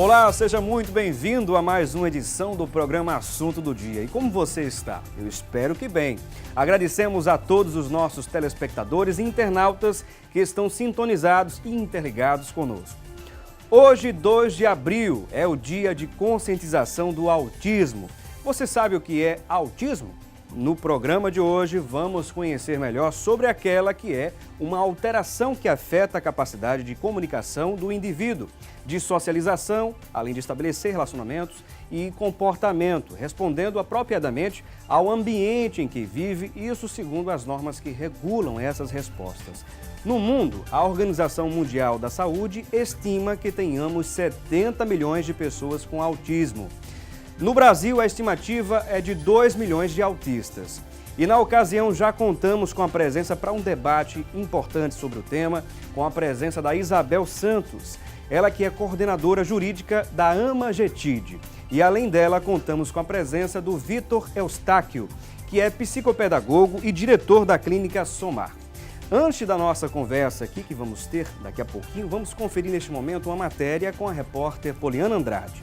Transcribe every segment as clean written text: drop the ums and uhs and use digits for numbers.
Olá, seja muito bem-vindo a mais uma edição do programa Assunto do Dia. E como você está? Eu espero que bem. Agradecemos a todos os nossos telespectadores e internautas que estão sintonizados e interligados conosco. Hoje, 2 de abril, é o dia de conscientização do autismo. Você sabe o que é autismo? No programa de hoje, vamos conhecer melhor sobre aquela que é uma alteração que afeta a capacidade de comunicação do indivíduo, de socialização, além de estabelecer relacionamentos e comportamento, respondendo apropriadamente ao ambiente em que vive, isso segundo as normas que regulam essas respostas. No mundo, a Organização Mundial da Saúde estima que tenhamos 70 milhões de pessoas com autismo. No Brasil, a estimativa é de 2 milhões de autistas. E na ocasião já contamos com a presença para um debate importante sobre o tema, com a presença da Isabel Santos, ela que é coordenadora jurídica da AMAGETID. E além dela, contamos com a presença do Vitor Eustáquio, que é psicopedagogo e diretor da Clínica Somar. Antes da nossa conversa aqui, que vamos ter daqui a pouquinho, vamos conferir neste momento uma matéria com a repórter Poliana Andrade.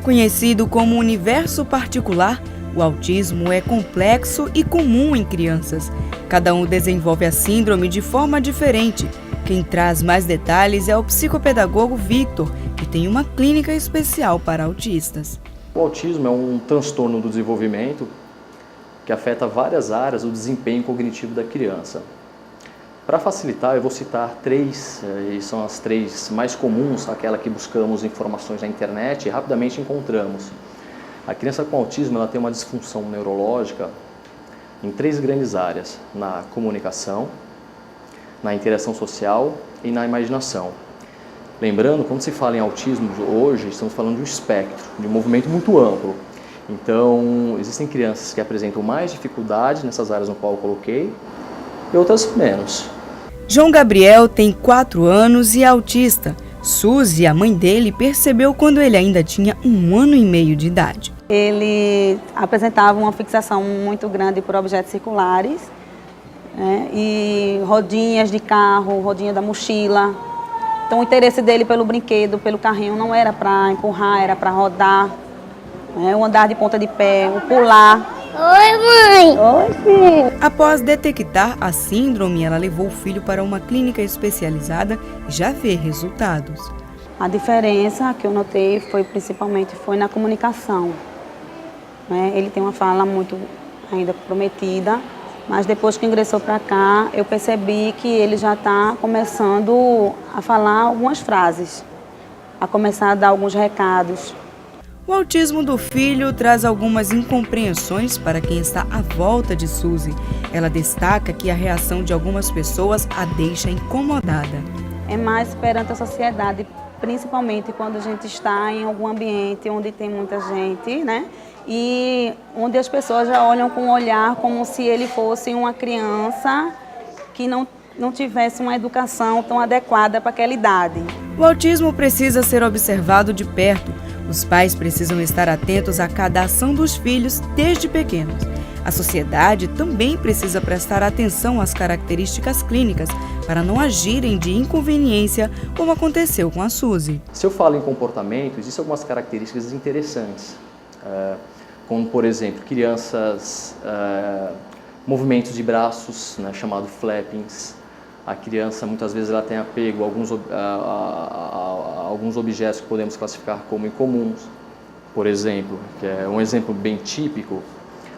Conhecido como universo particular, o autismo é complexo e comum em crianças. Cada um desenvolve a síndrome de forma diferente. Quem traz mais detalhes é o psicopedagogo Victor, que tem uma clínica especial para autistas. O autismo é um transtorno do desenvolvimento que afeta várias áreas do desempenho cognitivo da criança. Para facilitar, eu vou citar 3, e são as 3 mais comuns, aquela que buscamos informações na internet e rapidamente encontramos. A criança com autismo ela tem uma disfunção neurológica em 3 grandes áreas: na comunicação, na interação social e na imaginação. Lembrando, quando se fala em autismo hoje, estamos falando de um espectro, de um movimento muito amplo. Então, existem crianças que apresentam mais dificuldade nessas áreas no qual eu coloquei e outras menos. João Gabriel tem 4 anos e é autista. Suzy, a mãe dele, percebeu quando ele ainda tinha 1 ano e meio de idade. Ele apresentava uma fixação muito grande por objetos circulares, né, e rodinhas de carro, rodinha da mochila. Então o interesse dele pelo brinquedo, pelo carrinho, não era para empurrar, era para rodar, né, o andar de ponta de pé, o pular. Oi, mãe! Oi, filho! Após detectar a síndrome, ela levou o filho para uma clínica especializada e já vê resultados. A diferença que eu notei principalmente na comunicação, né? Ele tem uma fala muito ainda comprometida, mas depois que ingressou para cá, eu percebi que ele já está começando a falar algumas frases, a começar a dar alguns recados. O autismo do filho traz algumas incompreensões para quem está à volta de Suzy. Ela destaca que a reação de algumas pessoas a deixa incomodada. É mais perante a sociedade, principalmente quando a gente está em algum ambiente onde tem muita gente, né? E onde as pessoas já olham com um olhar como se ele fosse uma criança que não tivesse uma educação tão adequada para aquela idade. O autismo precisa ser observado de perto. Os pais precisam estar atentos a cada ação dos filhos desde pequenos. A sociedade também precisa prestar atenção às características clínicas para não agirem de inconveniência, como aconteceu com a Suzy. Se eu falo em comportamento, existem algumas características interessantes, como, por exemplo, crianças, movimentos de braços, né, chamado flappings. A criança, muitas vezes, ela tem apego a alguns objetos que podemos classificar como incomuns. Por exemplo, que é um exemplo bem típico,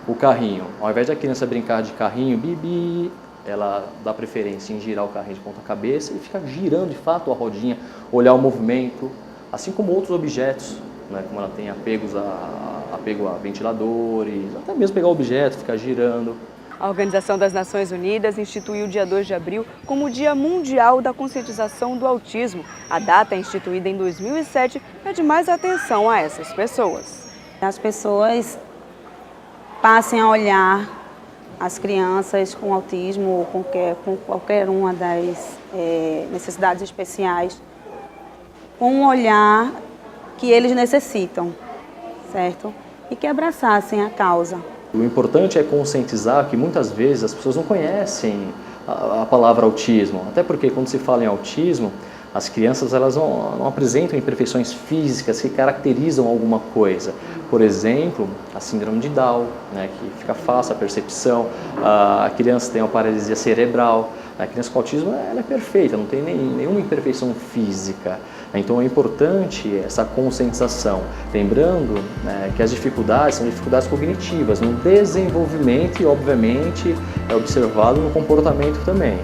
o carrinho. Ao invés da criança brincar de carrinho, bibi, ela dá preferência em girar o carrinho de ponta cabeça e ficar girando, de fato, a rodinha, olhar o movimento, assim como outros objetos, né, como ela tem apego a ventiladores, até mesmo pegar o objeto, ficar girando. A Organização das Nações Unidas instituiu o dia 2 de abril como o Dia Mundial da Conscientização do Autismo. A data, instituída em 2007, pede mais atenção a essas pessoas. As pessoas passem a olhar as crianças com autismo ou com qualquer uma das necessidades especiais com um olhar que eles necessitam, certo? E que abraçassem a causa. O importante é conscientizar que muitas vezes as pessoas não conhecem a palavra autismo, até porque quando se fala em autismo, As crianças elas não apresentam imperfeições físicas que caracterizam alguma coisa. Por exemplo, a síndrome de Down, né, que fica fácil a percepção, a criança tem uma paralisia cerebral, a criança com autismo ela é perfeita, não tem nenhuma imperfeição física. Então é importante essa conscientização, lembrando, né, que as dificuldades são dificuldades cognitivas, no desenvolvimento e obviamente é observado no comportamento também.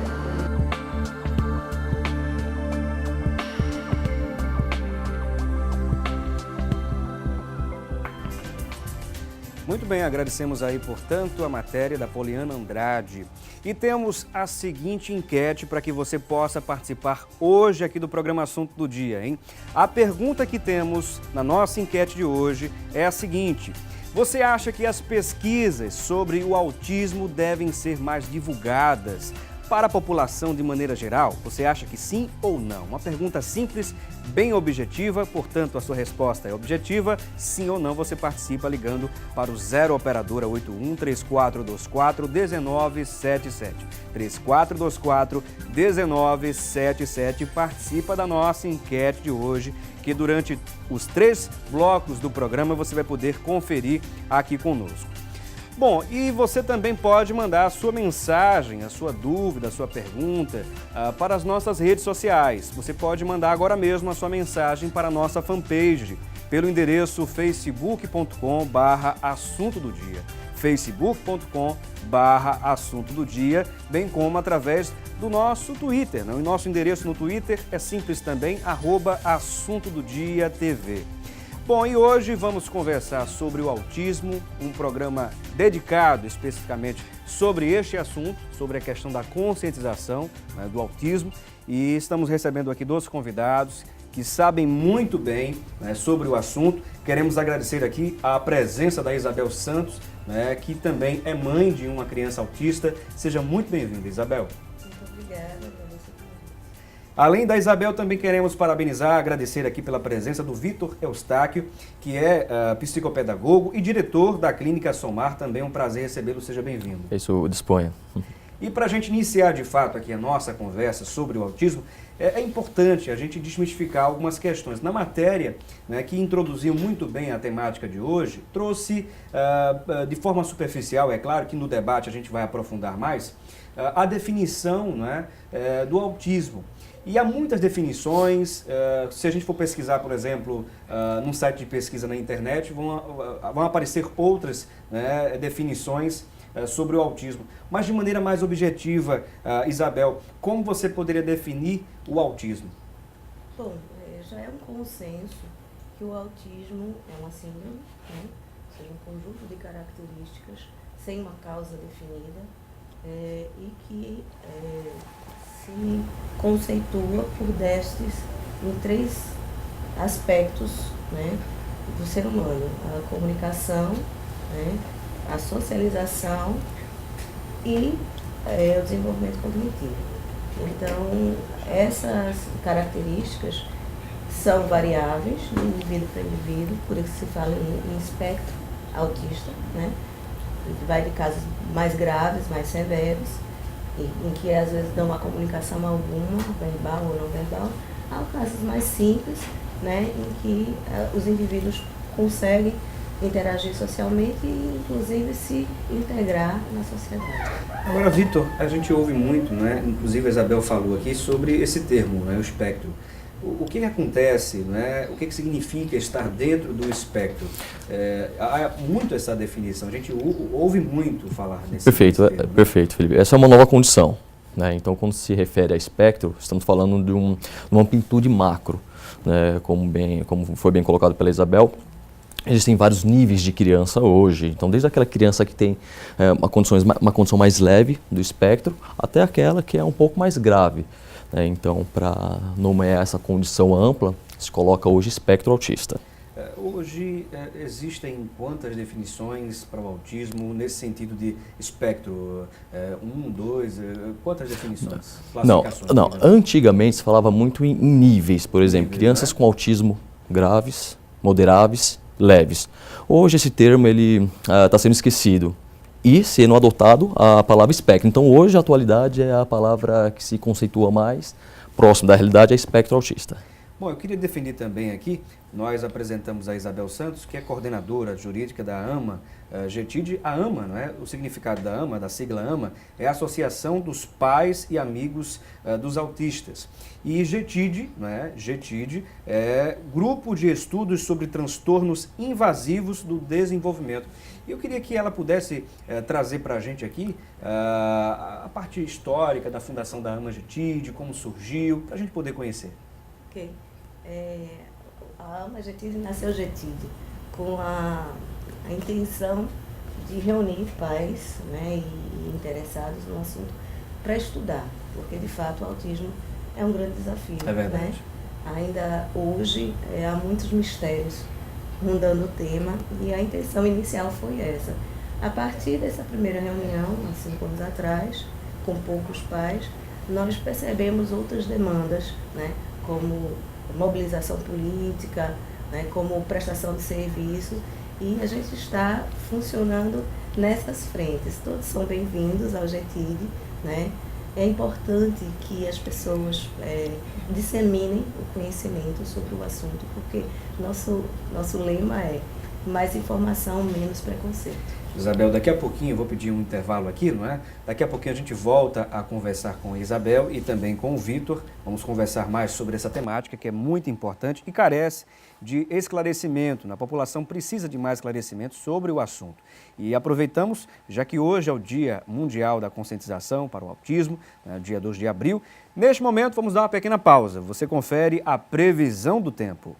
Muito bem, agradecemos aí, portanto, a matéria da Poliana Andrade. E temos a seguinte enquete para que você possa participar hoje aqui do programa Assunto do Dia, hein? A pergunta que temos na nossa enquete de hoje é a seguinte: você acha que as pesquisas sobre o autismo devem ser mais divulgadas para a população de maneira geral? Você acha que sim ou não? Uma pergunta simples, bem objetiva, portanto a sua resposta é objetiva, sim ou não, você participa ligando para o 0 operadora 81 3424 1977. 3424 1977, participa da nossa enquete de hoje, que durante os 3 blocos do programa você vai poder conferir aqui conosco. Bom, e você também pode mandar a sua mensagem, a sua dúvida, a sua pergunta para as nossas redes sociais. Você pode mandar agora mesmo a sua mensagem para a nossa fanpage, pelo endereço facebook.com/assunto do dia. facebook.com/assunto do dia, bem como através do nosso Twitter. O nosso endereço no Twitter é simples também, @assuntododia.tv. Bom, e hoje vamos conversar sobre o autismo, um programa dedicado especificamente sobre este assunto, sobre a questão da conscientização, né, do autismo. E estamos recebendo aqui 2 convidados que sabem muito bem, né, sobre o assunto. Queremos agradecer aqui a presença da Isabel Santos, né, que também é mãe de uma criança autista. Seja muito bem-vinda, Isabel. Muito obrigada. Além da Isabel, também queremos parabenizar, agradecer aqui pela presença do Vitor Eustáquio, que é psicopedagogo e diretor da Clínica Somar. Também é um prazer recebê-lo, seja bem-vindo. Isso, disponha. E para a gente iniciar de fato aqui a nossa conversa sobre o autismo, é importante a gente desmistificar algumas questões. Na matéria, né, que introduziu muito bem a temática de hoje, trouxe de forma superficial, é claro que no debate a gente vai aprofundar mais, a definição, né, do autismo. E há muitas definições, se a gente for pesquisar, por exemplo, num site de pesquisa na internet, vão aparecer outras, né, definições sobre o autismo. Mas de maneira mais objetiva, Isabel, como você poderia definir o autismo? Bom, já é um consenso que o autismo é uma síndrome, né? Ou seja, um conjunto de características sem uma causa definida e que se conceitua por déficits em 3 aspectos, né, do ser humano: a comunicação, né, a socialização e o desenvolvimento cognitivo. Então, essas características são variáveis de indivíduo para indivíduo, por isso se fala em espectro autista, né? Vai de casos mais graves, mais severos, em que às vezes não há comunicação alguma, verbal ou não verbal, há casos mais simples, né, em que os indivíduos conseguem interagir socialmente e inclusive se integrar na sociedade. Agora, Vitor, a gente ouve muito, né, inclusive a Isabel falou aqui sobre esse termo, né, o espectro. O que acontece, né? O que significa estar dentro do espectro? Há muito essa definição, a gente ouve muito falar nesse Perfeito, termo, né? Perfeito, Felipe. Essa é uma nova condição, né? Então, quando se refere a espectro, estamos falando de uma amplitude macro, né? Como foi bem colocado pela Isabel. Existem vários níveis de criança hoje, então desde aquela criança que tem uma condição mais leve do espectro, até aquela que é um pouco mais grave. Então, para nomear essa condição ampla, se coloca hoje espectro autista. Hoje existem quantas definições para o autismo nesse sentido de espectro? 1, 2, quantas definições? Não, antigamente se falava muito em níveis, por exemplo, crianças, né, com autismo graves, moderáveis, leves. Hoje esse termo está sendo esquecido e sendo adotado a palavra espectro. Então hoje a atualidade é a palavra que se conceitua mais próximo da realidade é espectro autista. Bom, eu queria definir também aqui, nós apresentamos a Isabel Santos, que é coordenadora jurídica da AMA, GETID. A AMA, não é? O significado da AMA, da sigla AMA, é a Associação dos Pais e Amigos dos Autistas. E GETID, não é? GETID é Grupo de Estudos sobre Transtornos Invasivos do Desenvolvimento. Eu queria que ela pudesse trazer para a gente aqui a parte histórica da fundação da AMA GETID, como surgiu, para a gente poder conhecer. Ok. A AMA GETID nasceu GETID com a intenção de reunir pais, né, e interessados no assunto para estudar, porque de fato o autismo é um grande desafio. É verdade. Né? Ainda hoje há muitos mistérios rondando o tema e a intenção inicial foi essa. A partir dessa primeira reunião, há 5 anos atrás, com poucos pais, nós percebemos outras demandas, né, como mobilização política, né, como prestação de serviço, e a gente está funcionando nessas frentes. Todos são bem-vindos ao GETID, né? É importante que as pessoas disseminem o conhecimento sobre o assunto, porque nosso lema é mais informação, menos preconceito. Isabel, daqui a pouquinho eu vou pedir um intervalo aqui, não é? Daqui a pouquinho a gente volta a conversar com a Isabel e também com o Vitor. Vamos conversar mais sobre essa temática que é muito importante e carece de esclarecimento. A população precisa de mais esclarecimento sobre o assunto. E aproveitamos, já que hoje é o Dia Mundial da Conscientização para o Autismo, dia 2 de abril. Neste momento vamos dar uma pequena pausa. Você confere a previsão do tempo.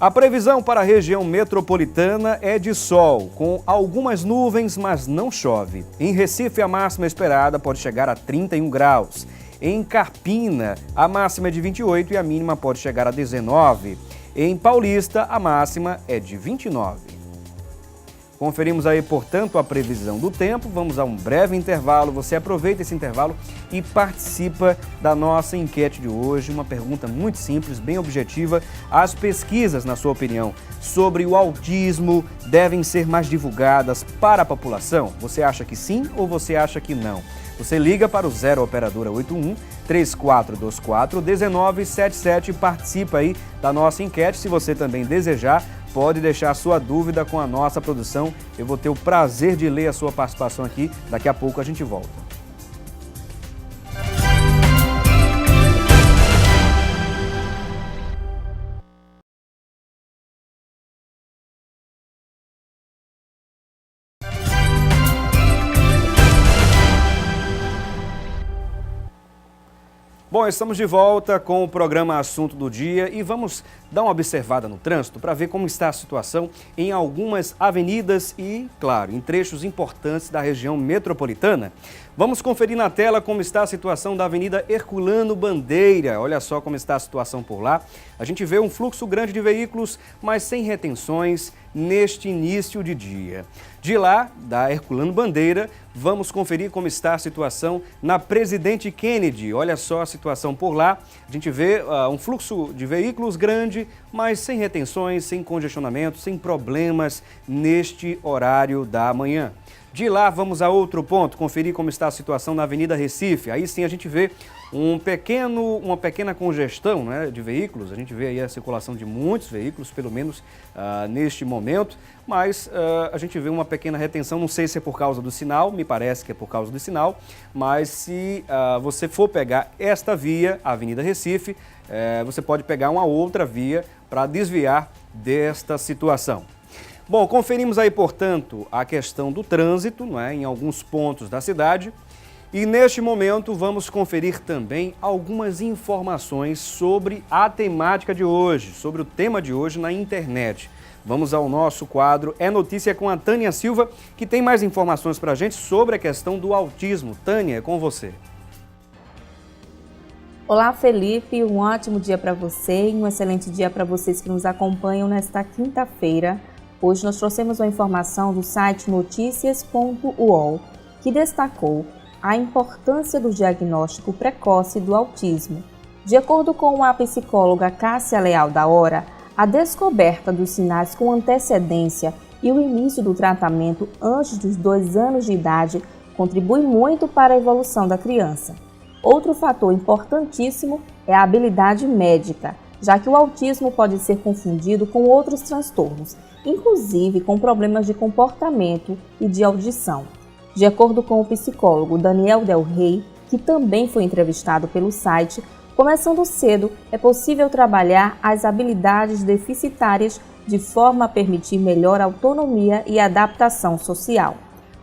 A previsão para a região metropolitana é de sol, com algumas nuvens, mas não chove. Em Recife, a máxima esperada pode chegar a 31 graus. Em Carpina, a máxima é de 28 e a mínima pode chegar a 19. Em Paulista, a máxima é de 29. Conferimos aí, portanto, a previsão do tempo. Vamos a um breve intervalo. Você aproveita esse intervalo e participa da nossa enquete de hoje. Uma pergunta muito simples, bem objetiva. As pesquisas, na sua opinião, sobre o autismo devem ser mais divulgadas para a população? Você acha que sim ou você acha que não? Você liga para o 0 Operadora 81 3424 1977 e participa aí da nossa enquete. Se você também desejar, pode deixar a sua dúvida com a nossa produção. Eu vou ter o prazer de ler a sua participação aqui. Daqui a pouco a gente volta. Bom, estamos de volta com o programa Assunto do Dia e vamos dar uma observada no trânsito para ver como está a situação em algumas avenidas e, claro, em trechos importantes da região metropolitana. Vamos conferir na tela como está a situação da Avenida Herculano Bandeira. Olha só como está a situação por lá. A gente vê um fluxo grande de veículos, mas sem retenções neste início de dia. De lá, da Herculano Bandeira, vamos conferir como está a situação na Presidente Kennedy. Olha só a situação por lá. A gente vê um fluxo de veículos grande, mas sem retenções, sem congestionamento, sem problemas neste horário da manhã. De lá, vamos a outro ponto, conferir como está a situação na Avenida Recife. Aí sim a gente vê uma pequena congestão, né, de veículos. A gente vê aí a circulação de muitos veículos, pelo menos neste momento. Mas a gente vê uma pequena retenção, não sei se é por causa do sinal, me parece que é por causa do sinal. Mas se você for pegar esta via, a Avenida Recife, você pode pegar uma outra via para desviar desta situação. Bom, conferimos aí, portanto, a questão do trânsito, não é, em alguns pontos da cidade. E neste momento vamos conferir também algumas informações sobre a temática de hoje, sobre o tema de hoje na internet. Vamos ao nosso quadro É Notícia com a Tânia Silva, que tem mais informações para a gente sobre a questão do autismo. Tânia, é com você. Olá, Felipe, um ótimo dia para você e um excelente dia para vocês que nos acompanham nesta quinta-feira. Hoje nós trouxemos uma informação do site noticias.uol, que destacou a importância do diagnóstico precoce do autismo. De acordo com a psicóloga Cássia Leal da Hora, a descoberta dos sinais com antecedência e o início do tratamento antes dos 2 anos de idade contribui muito para a evolução da criança. Outro fator importantíssimo é a habilidade médica, já que o autismo pode ser confundido com outros transtornos, inclusive com problemas de comportamento e de audição. De acordo com o psicólogo Daniel Del Rey, que também foi entrevistado pelo site, começando cedo é possível trabalhar as habilidades deficitárias de forma a permitir melhor autonomia e adaptação social.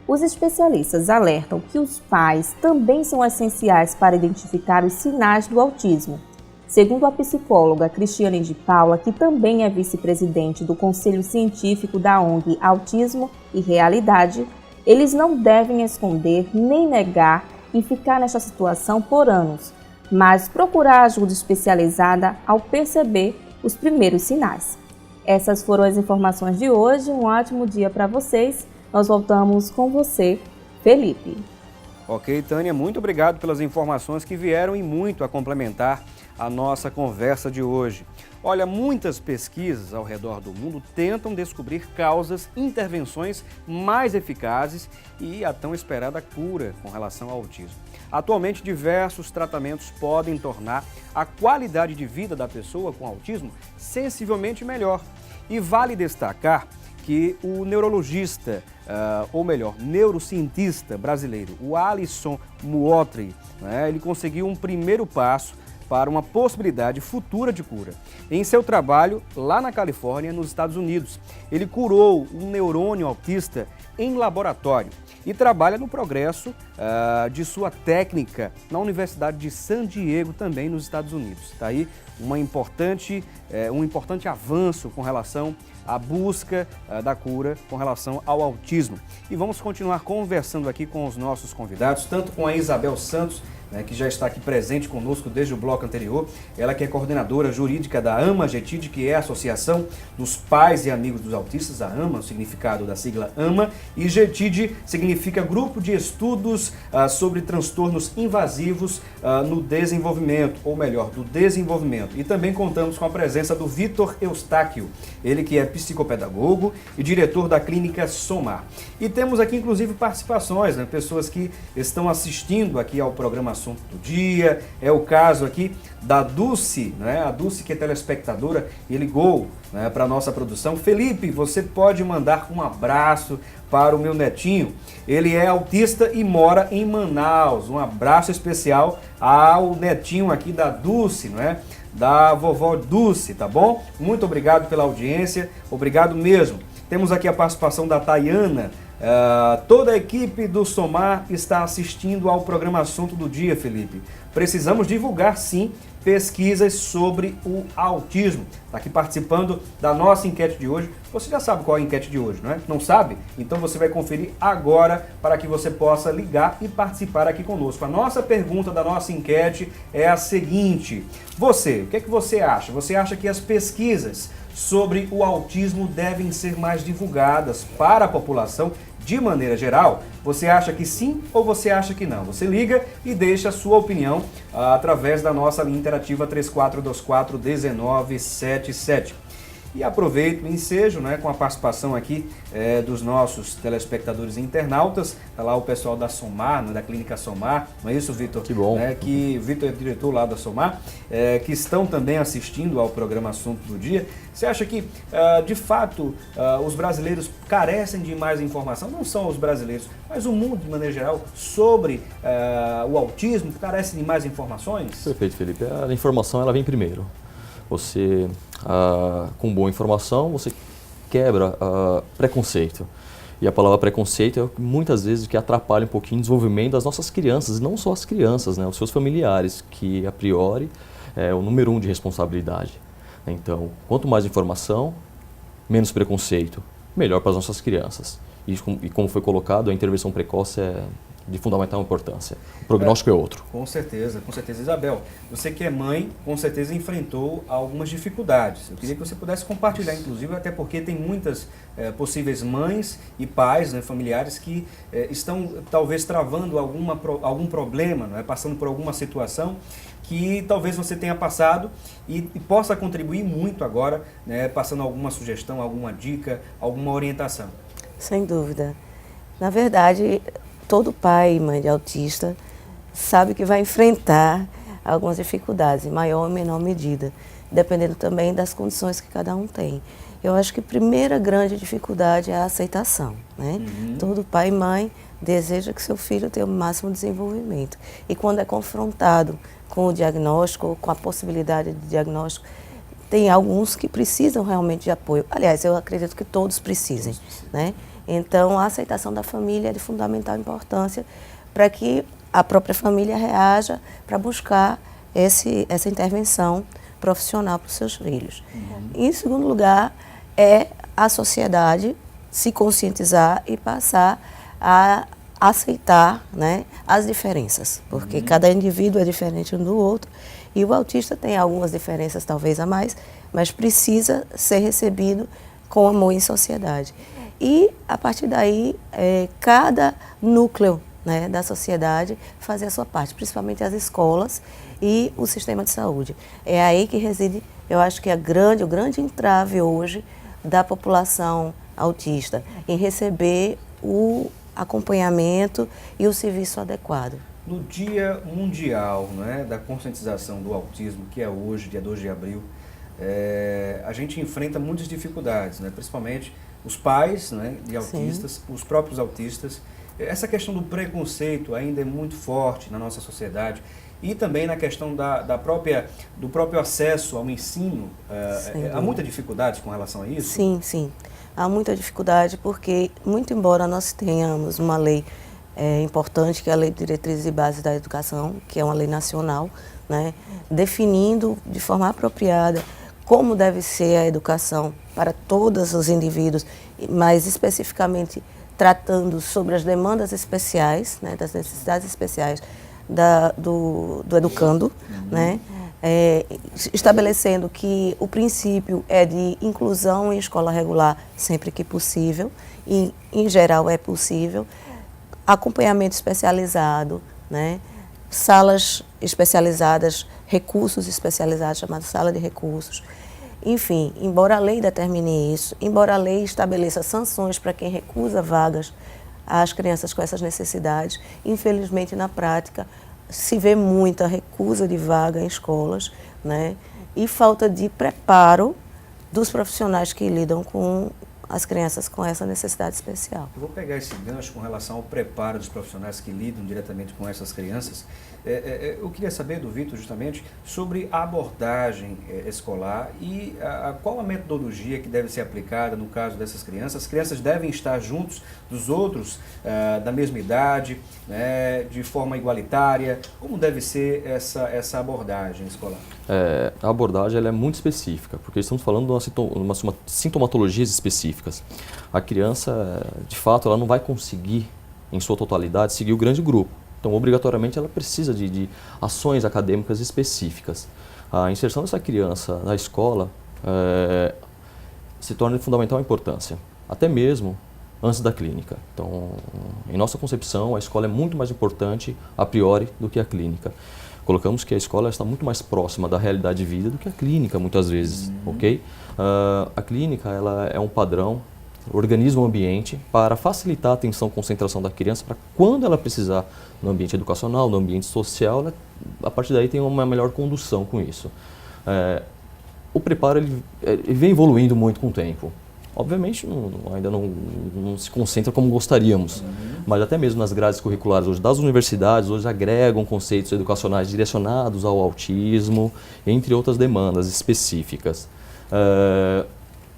Os especialistas alertam que os pais também são essenciais para identificar os sinais do autismo. Segundo a psicóloga Cristiane de Paula, que também é vice-presidente do Conselho Científico da ONG Autismo e Realidade, eles não devem esconder nem negar e ficar nesta situação por anos, mas procurar ajuda especializada ao perceber os primeiros sinais. Essas foram as informações de hoje. Um ótimo dia para vocês. Nós voltamos com você, Felipe. Ok, Tânia, muito obrigado pelas informações que vieram e muito a complementar a nossa conversa de hoje. Olha, muitas pesquisas ao redor do mundo tentam descobrir causas, intervenções mais eficazes e a tão esperada cura com relação ao autismo. Atualmente, diversos tratamentos podem tornar a qualidade de vida da pessoa com autismo sensivelmente melhor. E vale destacar que o neurologista, ou melhor, neurocientista brasileiro, o Alisson Muotri, ele conseguiu um primeiro passo para uma possibilidade futura de cura. Em seu trabalho lá na Califórnia, nos Estados Unidos, ele curou um neurônio autista em laboratório e trabalha no progresso de sua técnica na Universidade de San Diego, também nos Estados Unidos. Está aí um importante avanço com relação à busca da cura com relação ao autismo. E vamos continuar conversando aqui com os nossos convidados, tanto com a Isabel Santos, que já está aqui presente conosco desde o bloco anterior. Ela que é coordenadora jurídica da AMA-GETID, que é a Associação dos Pais e Amigos dos Autistas, a AMA, o significado da sigla AMA, e GETID significa Grupo de Estudos sobre Transtornos Invasivos no Desenvolvimento, ou melhor, do desenvolvimento. E também contamos com a presença do Vitor Eustáquio, ele que é psicopedagogo e diretor da Clínica Somar. E temos aqui, inclusive, participações, pessoas que estão assistindo aqui ao programa Assunto do Dia. É o caso aqui da Dulce, a Dulce, que é telespectadora e ligou para a nossa produção. Felipe, você pode mandar um abraço para o meu netinho. Ele é autista e mora em Manaus. Um abraço especial ao netinho aqui da Dulce, da vovó Dulce, tá bom? Muito obrigado pela audiência, obrigado mesmo. Temos aqui a participação da Tayana. Toda a equipe do Somar está assistindo ao programa Assunto do Dia, Felipe. Precisamos divulgar, sim, pesquisas sobre o autismo. Está aqui participando da nossa enquete de hoje. Você já sabe qual é a enquete de hoje, não é? Não sabe? Então você vai conferir agora para que você possa ligar e participar aqui conosco. A nossa pergunta da nossa enquete é a seguinte: o que é que você acha? Você acha que as pesquisas sobre o autismo devem ser mais divulgadas para a população de maneira geral? Você acha que sim ou você acha que não? Você liga e deixa a sua opinião através da nossa linha interativa 3424-1977. E aproveito e ensejo com a participação aqui dos nossos telespectadores e internautas. Está lá o pessoal da Somar, da Clínica Somar, não é isso, Vitor? Que bom. Que Vitor é diretor lá da Somar, que estão também assistindo ao programa Assunto do Dia. Você acha que, de fato, os brasileiros carecem de mais informação? Não só os brasileiros, mas o mundo, de maneira geral, sobre o autismo, carece de mais informações? Perfeito, Felipe. A informação ela vem primeiro. Você, com boa informação, você quebra preconceito. E a palavra preconceito é muitas vezes o que atrapalha um pouquinho o desenvolvimento das nossas crianças, e não só as crianças, os seus familiares, que a priori é o número 1 de responsabilidade. Então, quanto mais informação, menos preconceito, melhor para as nossas crianças. E como foi colocado, a intervenção precoce é de fundamental importância. O prognóstico é outro. Com certeza, com certeza. Isabel, você que é mãe, com certeza enfrentou algumas dificuldades. Eu queria que você pudesse compartilhar, inclusive, até porque tem muitas possíveis mães e pais, familiares, que estão talvez travando algum problema, passando por alguma situação que talvez você tenha passado e possa contribuir muito agora, passando alguma sugestão, alguma dica, alguma orientação. Sem dúvida. Na verdade, todo pai e mãe de autista sabe que vai enfrentar algumas dificuldades, em maior ou menor medida, dependendo também das condições que cada um tem. Eu acho que a primeira grande dificuldade é a aceitação, né? Todo pai e mãe deseja que seu filho tenha o máximo desenvolvimento. E quando é confrontado com o diagnóstico, com a possibilidade de diagnóstico, tem alguns que precisam realmente de apoio. Aliás, eu acredito que todos precisem, né? Então, a aceitação da família é de fundamental importância para que a própria família reaja para buscar essa intervenção profissional para os seus filhos. Em segundo lugar, é a sociedade se conscientizar e passar a aceitar, né, as diferenças, porque cada indivíduo é diferente um do outro e o autista tem algumas diferenças talvez a mais, mas precisa ser recebido com amor em sociedade. E a partir daí, cada núcleo, né, da sociedade fazer a sua parte, principalmente as escolas e o sistema de saúde. É aí que reside, eu acho que o grande entrave hoje da população autista, em receber o acompanhamento e o serviço adequado. No Dia Mundial, né, da Conscientização do Autismo, que é hoje, dia 2 de abril, a gente enfrenta muitas dificuldades, né, principalmente os pais, né, de autistas, sim, os próprios autistas. Essa questão do preconceito ainda é muito forte na nossa sociedade e também na questão do próprio acesso ao ensino. Há muita dificuldade com relação a isso? Sim, sim. Há muita dificuldade porque, muito embora nós tenhamos uma lei importante, que é a Lei de Diretrizes e Bases da Educação, que é uma lei nacional, né, definindo de forma apropriada como deve ser a educação para todos os indivíduos, mas especificamente tratando sobre as demandas especiais, né, das necessidades especiais do educando, né, estabelecendo que o princípio é de inclusão em escola regular sempre que possível, e em geral é possível, acompanhamento especializado, né, salas especializadas, recursos especializados, chamados sala de recursos. Enfim, embora a lei determine isso, embora a lei estabeleça sanções para quem recusa vagas às crianças com essas necessidades, infelizmente, na prática, se vê muita recusa de vaga em escolas, né, e falta de preparo dos profissionais que lidam com as crianças com essa necessidade especial. Eu vou pegar esse gancho com relação ao preparo dos profissionais que lidam diretamente com essas crianças. Eu queria saber do Vitor justamente sobre a abordagem escolar e qual a metodologia que deve ser aplicada no caso dessas crianças. As crianças devem estar juntos dos outros da mesma idade, né, de forma igualitária. Como deve ser essa abordagem escolar? A abordagem ela é muito específica, porque estamos falando de uma sintomatologias específicas. A criança, de fato, ela não vai conseguir, em sua totalidade, seguir o grande grupo. Então, obrigatoriamente, ela precisa de ações acadêmicas específicas. A inserção dessa criança na escola se torna de fundamental importância, até mesmo antes da clínica. Então, em nossa concepção, a escola é muito mais importante, a priori, do que a clínica. Colocamos que a escola está muito mais próxima da realidade de vida do que a clínica, muitas vezes, ok? A clínica ela é um padrão, organiza um ambiente para facilitar a atenção e concentração da criança para quando ela precisar no ambiente educacional, no ambiente social, ela, a partir daí tem uma melhor condução com isso. O preparo ele vem evoluindo muito com o tempo. Obviamente ainda não se concentra como gostaríamos, mas até mesmo nas grades curriculares hoje das universidades, hoje agregam conceitos educacionais direcionados ao autismo, entre outras demandas específicas.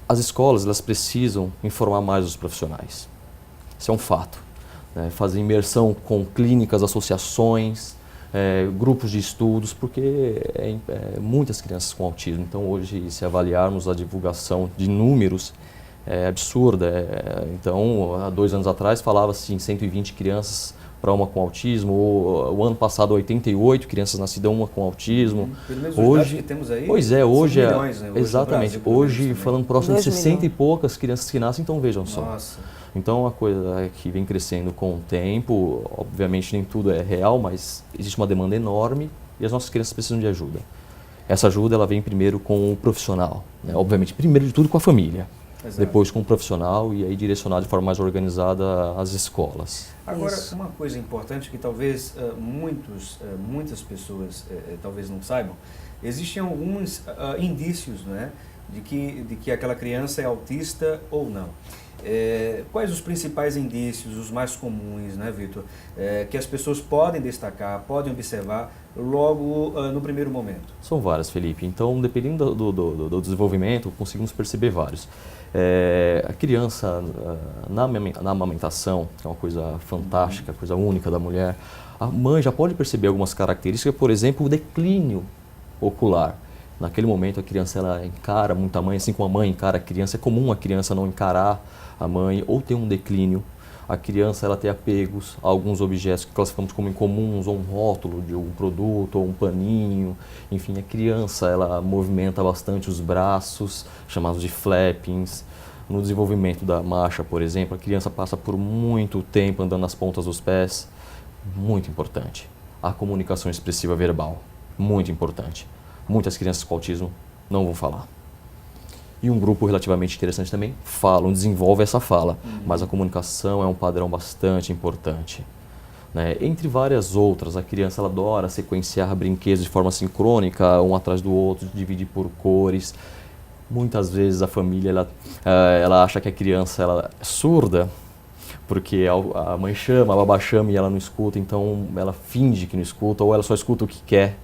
As escolas elas precisam informar mais os profissionais, isso é um fato, né? Fazer imersão com clínicas, associações, grupos de estudos, porque muitas crianças com autismo, então hoje se avaliarmos a divulgação de números, é absurda. Então, há 2 anos atrás falava-se em 120 crianças para uma com autismo, o ano passado 88 crianças nascidas, uma com autismo. Pelo menos os dados que temos aí, pois hoje são milhões, né? Exatamente, hoje falando próximo de 60 e poucas crianças que nascem, então vejam só. Nossa. Então, uma coisa que vem crescendo com o tempo, obviamente nem tudo é real, mas existe uma demanda enorme e as nossas crianças precisam de ajuda. Essa ajuda ela vem primeiro com o profissional, né? Obviamente, primeiro de tudo com a família. Exato. depois com um profissional e aí direcionar de forma mais organizada as escolas. Agora, Isso. uma coisa importante que talvez muitas pessoas talvez não saibam, existem alguns indícios, né, de que aquela criança é autista ou não. Quais os principais indícios, os mais comuns, né, Vitor, que as pessoas podem destacar, podem observar logo no primeiro momento? São várias, Felipe. Então, dependendo do desenvolvimento, conseguimos perceber vários. A criança, na amamentação, que é uma coisa fantástica, coisa única da mulher, a mãe já pode perceber algumas características, por exemplo, o declínio ocular. Naquele momento, a criança ela encara muito a mãe, assim como a mãe encara a criança. É comum a criança não encarar a mãe ou ter um declínio. A criança ela tem apegos a alguns objetos que classificamos como incomuns, ou um rótulo de um produto, ou um paninho. Enfim, a criança ela movimenta bastante os braços, chamados de flappings. No desenvolvimento da marcha, por exemplo, a criança passa por muito tempo andando nas pontas dos pés. Muito importante. A comunicação expressiva verbal, muito importante. Muitas crianças com autismo não vão falar. E um grupo relativamente interessante também falam, desenvolve essa fala, mas a comunicação é um padrão bastante importante. Né? Entre várias outras, a criança ela adora sequenciar brinquedos de forma sincrônica, um atrás do outro, dividir por cores. Muitas vezes a família ela acha que a criança ela é surda, porque a mãe chama, a babá chama e ela não escuta, então ela finge que não escuta ou ela só escuta o que quer.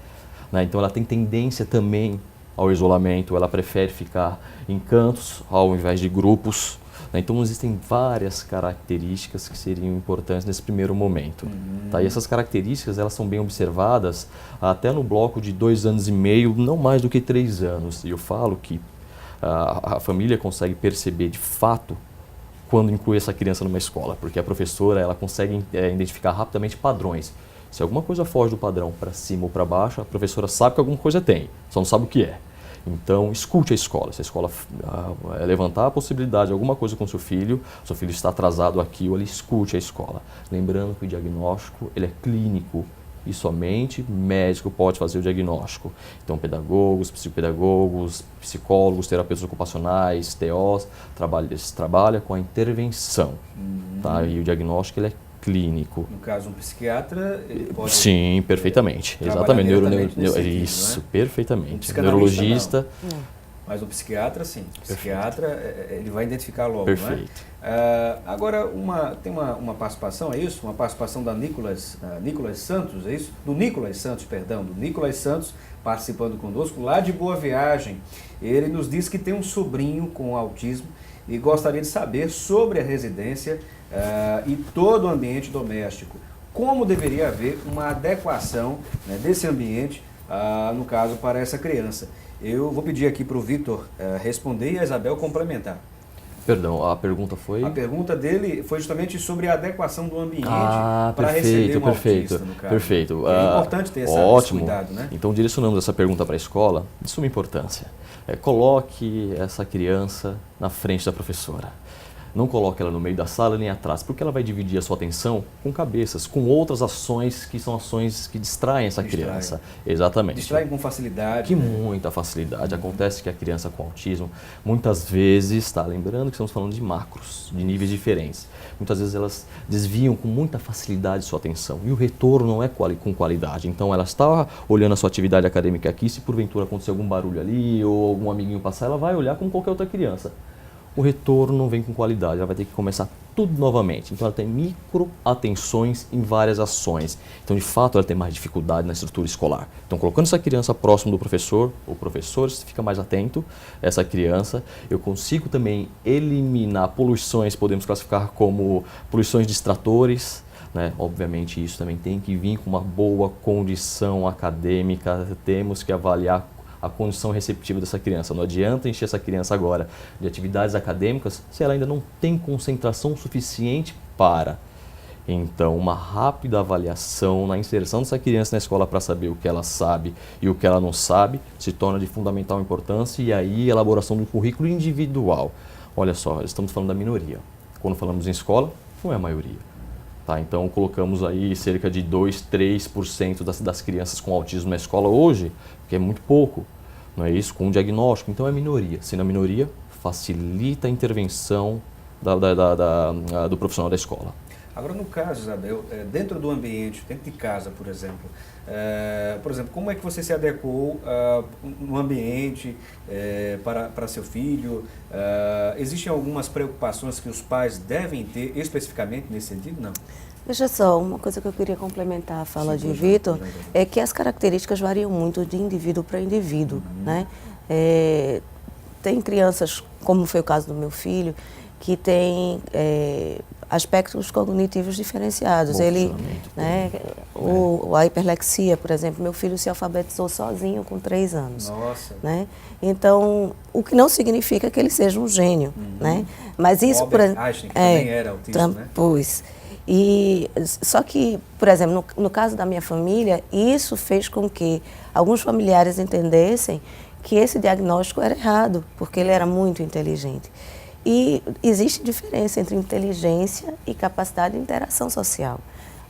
Né? Então ela tem tendência também ao isolamento, ela prefere ficar em cantos ao invés de grupos. Né? Então existem várias características que seriam importantes nesse primeiro momento. Tá? E essas características elas são bem observadas até no bloco de 2 anos e meio, não mais do que 3 anos. E eu falo que a família consegue perceber de fato quando inclui essa criança numa escola, porque a professora ela consegue identificar rapidamente padrões. Se alguma coisa foge do padrão para cima ou para baixo, a professora sabe que alguma coisa tem, só não sabe o que é. Então, escute a escola. Se a escola levantar a possibilidade de alguma coisa com seu filho está atrasado aqui ou ali, escute a escola. Lembrando que o diagnóstico ele é clínico e somente médico pode fazer o diagnóstico. Então, pedagogos, psicopedagogos, psicólogos, terapeutas ocupacionais, TOs, trabalham com a intervenção. Tá? E o diagnóstico ele é clínico. No caso, um psiquiatra, ele pode... Sim, perfeitamente. Exatamente. Isso, né? perfeitamente. Um Neurologista. Mas o psiquiatra, sim. O psiquiatra, ele vai identificar logo, Perfeito. não é? Agora, tem uma participação, é isso? Uma participação da Nicolas Santos, é isso? Do Nicolas Santos participando conosco, lá de Boa Viagem. Ele nos diz que tem um sobrinho com autismo e gostaria de saber sobre a residência e todo o ambiente doméstico. Como deveria haver uma adequação, né, desse ambiente, no caso, para essa criança? Eu vou pedir aqui para o Vitor responder e a Isabel complementar. Perdão, a pergunta foi? A pergunta dele foi justamente sobre a adequação do ambiente para receber um perfeito, autista, no caso. perfeito. É importante ter esse cuidado, né? Então, direcionamos essa pergunta para a escola, de suma importância. Coloque essa criança na frente da professora. Não coloque ela no meio da sala nem atrás, porque ela vai dividir a sua atenção com cabeças, com outras ações que são ações que distraem essa criança. Exatamente. Distraem com facilidade. Que muita facilidade. Acontece que a criança com autismo, muitas vezes, lembrando que estamos falando de macros, de níveis diferentes. Muitas vezes elas desviam com muita facilidade sua atenção e o retorno não é com qualidade. Então ela está olhando a sua atividade acadêmica aqui, se porventura acontecer algum barulho ali ou algum amiguinho passar, ela vai olhar como qualquer outra criança. O retorno não vem com qualidade, ela vai ter que começar tudo novamente. Então ela tem micro atenções em várias ações. Então de fato ela tem mais dificuldade na estrutura escolar. Então colocando essa criança próximo do professor, o professor fica mais atento a essa criança. Eu consigo também eliminar poluições, podemos classificar como poluições distratores. Né? Obviamente isso também tem que vir com uma boa condição acadêmica, temos que avaliar a condição receptiva dessa criança. Não adianta encher essa criança agora de atividades acadêmicas se ela ainda não tem concentração suficiente para. Então, uma rápida avaliação na inserção dessa criança na escola para saber o que ela sabe e o que ela não sabe se torna de fundamental importância e aí a elaboração do currículo individual. Olha só, estamos falando da minoria. Quando falamos em escola, não é a maioria. Tá, então colocamos aí cerca de 2-3% das crianças com autismo na escola hoje, que é muito pouco, não é isso? Com um diagnóstico, então é minoria. Sendo a minoria, facilita a intervenção do profissional da escola. Agora, no caso, Isabel, dentro do ambiente, dentro de casa, por exemplo, como é que você se adequou no ambiente para seu filho? Existem algumas preocupações que os pais devem ter especificamente nesse sentido? Não? Veja só, uma coisa que eu queria complementar a fala de Vitor é que as características variam muito de indivíduo para indivíduo, né? Tem crianças, como foi o caso do meu filho, que tem aspectos cognitivos diferenciados. Ele, né, a hiperlexia, por exemplo, meu filho se alfabetizou sozinho com 3 anos. Nossa. Né? Então, o que não significa que ele seja um gênio, né? Mas isso, Albert Einstein, que também era autista, né? Pois. Só que, por exemplo, no caso da minha família, isso fez com que alguns familiares entendessem que esse diagnóstico era errado, porque ele era muito inteligente. E existe diferença entre inteligência e capacidade de interação social.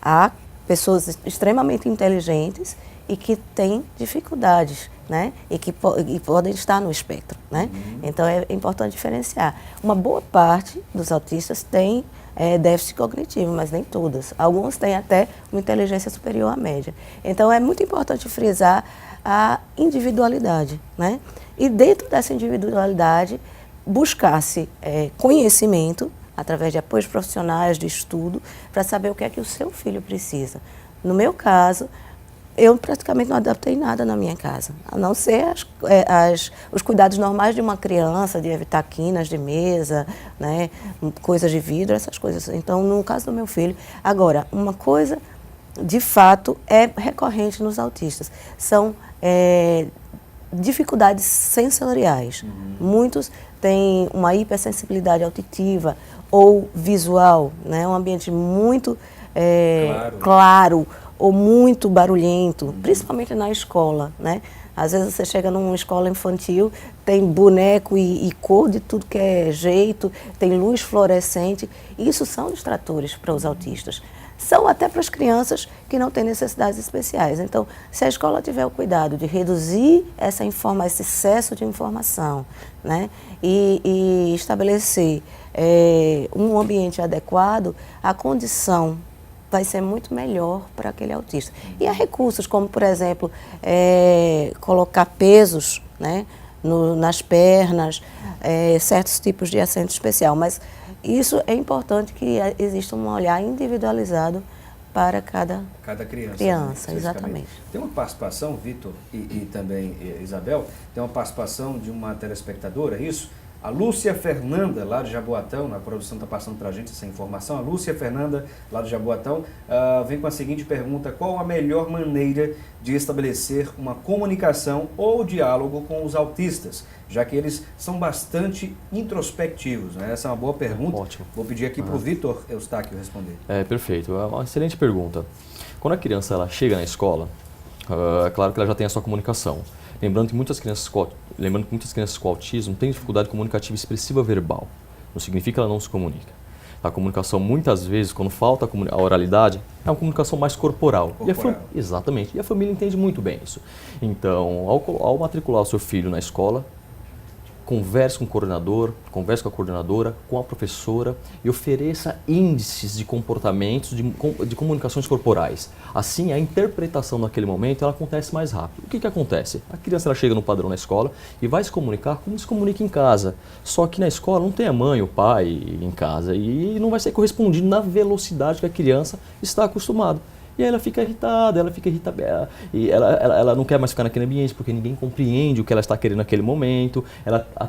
Há pessoas extremamente inteligentes e que têm dificuldades, né? E que podem estar no espectro, né? Então é importante diferenciar. Uma boa parte dos autistas tem déficit cognitivo, mas nem todas. Alguns têm até uma inteligência superior à média. Então é muito importante frisar a individualidade, né? E dentro dessa individualidade, buscar-se conhecimento através de apoios profissionais, de estudo, para saber o que é que o seu filho precisa. No meu caso, eu praticamente não adaptei nada na minha casa, a não ser os cuidados normais de uma criança, de evitar quinas de mesa, né, coisas de vidro, essas coisas. Então, no caso do meu filho, agora, uma coisa, de fato, é recorrente nos autistas, são dificuldades sensoriais. Muitos têm uma hipersensibilidade auditiva ou visual, né, um ambiente muito claro ou muito barulhento, principalmente na escola, né? Às vezes você chega numa escola infantil, tem boneco e cor de tudo que é jeito, tem luz fluorescente. Isso são distratores para os autistas. São até para as crianças que não têm necessidades especiais. Então, se a escola tiver o cuidado de reduzir esse excesso de informação, né, e estabelecer um ambiente adequado, a condição vai ser muito melhor para aquele autista. E há recursos como, por exemplo, colocar pesos, né, nas pernas, certos tipos de assento especial. Mas isso é importante que exista um olhar individualizado para cada criança, né, exatamente. Tem uma participação, Vitor e também Isabel, tem uma participação de uma telespectadora, isso? A Lúcia Fernanda, lá de Jaboatão, na produção está passando para a gente essa informação. A Lúcia Fernanda, lá de Jaboatão, vem com a seguinte pergunta: qual a melhor maneira de estabelecer uma comunicação ou diálogo com os autistas, já que eles são bastante introspectivos, né? Essa é uma boa pergunta. Ótimo. Vou pedir aqui para o Vitor Eustáquio responder. Perfeito. É uma excelente pergunta. Quando a criança ela chega na escola, é claro que ela já tem a sua comunicação. Lembrando que muitas crianças com autismo têm dificuldade comunicativa expressiva verbal. Não significa que ela não se comunica. A comunicação, muitas vezes, quando falta a oralidade, é uma comunicação mais corporal. Exatamente. E a família entende muito bem isso. Então, ao matricular o seu filho na escola, converse com o coordenador, converse com a coordenadora, com a professora e ofereça índices de comportamentos, de comunicações corporais. Assim, a interpretação naquele momento ela acontece mais rápido. O que acontece? A criança ela chega no padrão na escola e vai se comunicar como se comunica em casa. Só que na escola não tem a mãe, o pai em casa e não vai ser correspondido na velocidade que a criança está acostumada. E aí ela fica irritada, e ela não quer mais ficar naquele ambiente porque ninguém compreende o que ela está querendo naquele momento.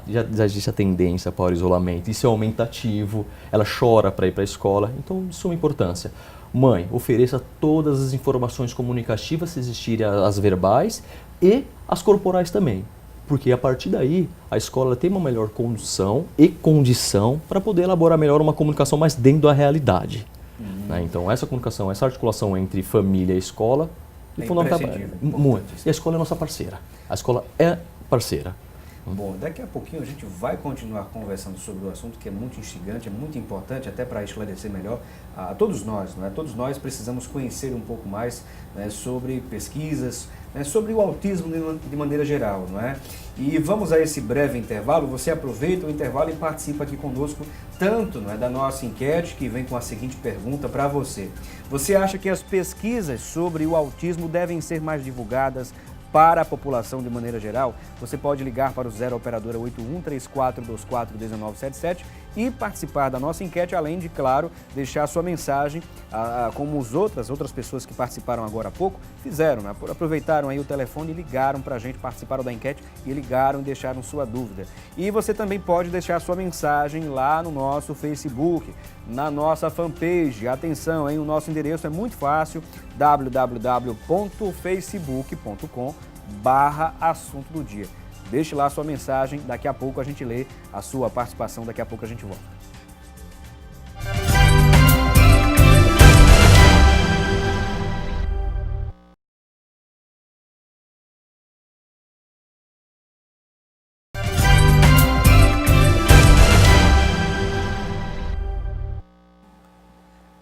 Já existe a tendência para o isolamento, isso é aumentativo, ela chora para ir para a escola, então de suma importância. Mãe, ofereça todas as informações comunicativas, se existirem as verbais e as corporais também. Porque a partir daí a escola tem uma melhor condição para poder elaborar melhor uma comunicação mais dentro da realidade. Então essa comunicação, essa articulação entre família e escola é fundamental. E a escola é nossa parceira. A escola é parceira. Bom, daqui a pouquinho a gente vai continuar conversando sobre o assunto, que é muito instigante, é muito importante, até para esclarecer melhor a todos nós, não é? Todos nós precisamos conhecer um pouco mais, né, sobre pesquisas, né, sobre o autismo de maneira geral, não é? E vamos a esse breve intervalo. Você aproveita o intervalo e participa aqui conosco, tanto, não é, da nossa enquete, que vem com a seguinte pergunta para você. Você acha que as pesquisas sobre o autismo devem ser mais divulgadas para a população de maneira geral? Você pode ligar para o 0 operadora 81 3424 1977 e participar da nossa enquete, além de, claro, deixar sua mensagem, como outras pessoas que participaram agora há pouco fizeram, né? Aproveitaram aí o telefone e ligaram para a gente, participaram da enquete e ligaram e deixaram sua dúvida. E você também pode deixar sua mensagem lá no nosso Facebook, na nossa fanpage. Atenção, hein? O nosso endereço é muito fácil, www.facebook.com/assunto do dia. Deixe lá a sua mensagem, daqui a pouco a gente lê a sua participação, daqui a pouco a gente volta.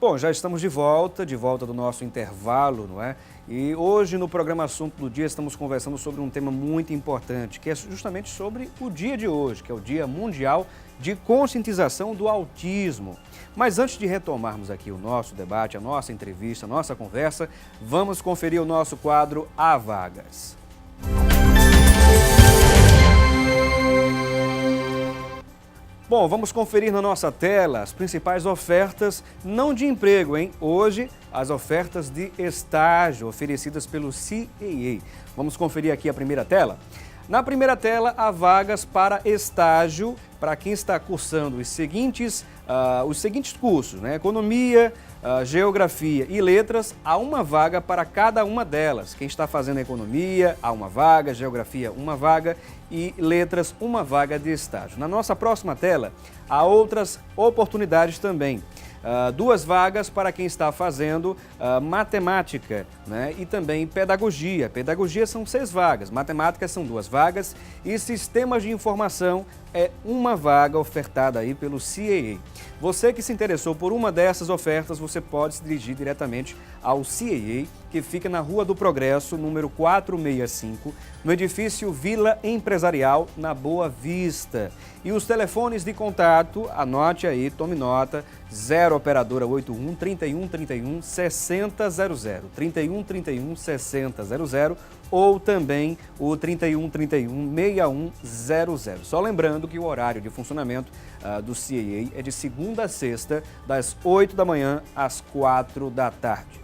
Bom, já estamos de volta do nosso intervalo, não é? E hoje no programa Assunto do Dia estamos conversando sobre um tema muito importante, que é justamente sobre o dia de hoje, que é o Dia Mundial de Conscientização do Autismo. Mas antes de retomarmos aqui o nosso debate, a nossa entrevista, a nossa conversa, vamos conferir o nosso quadro Há Vagas. Bom, vamos conferir na nossa tela as principais ofertas, não de emprego, hein? Hoje, as ofertas de estágio oferecidas pelo CAA. Vamos conferir aqui a primeira tela? Na primeira tela, há vagas para estágio para quem está cursando os seguintes cursos, né? Economia, Geografia e Letras, há uma vaga para cada uma delas. Quem está fazendo Economia, há uma vaga, Geografia, uma vaga e Letras, uma vaga de estágio. Na nossa próxima tela, há outras oportunidades também. 2 vagas para quem está fazendo matemática, né? E também pedagogia. Pedagogia são 6 vagas, matemática são 2 vagas e sistemas de informação é uma vaga ofertada aí pelo CAA. Você que se interessou por uma dessas ofertas, você pode se dirigir diretamente ao CAA, que fica na Rua do Progresso, número 465, no edifício Vila Empresarial, na Boa Vista. E os telefones de contato, anote aí, tome nota, 0 operadora 81 31 31 6000, 31 31 6000 ou também o 31 31 6100. Só lembrando que o horário de funcionamento do CAA é de segunda a sexta, das 8 da manhã às 4 da tarde.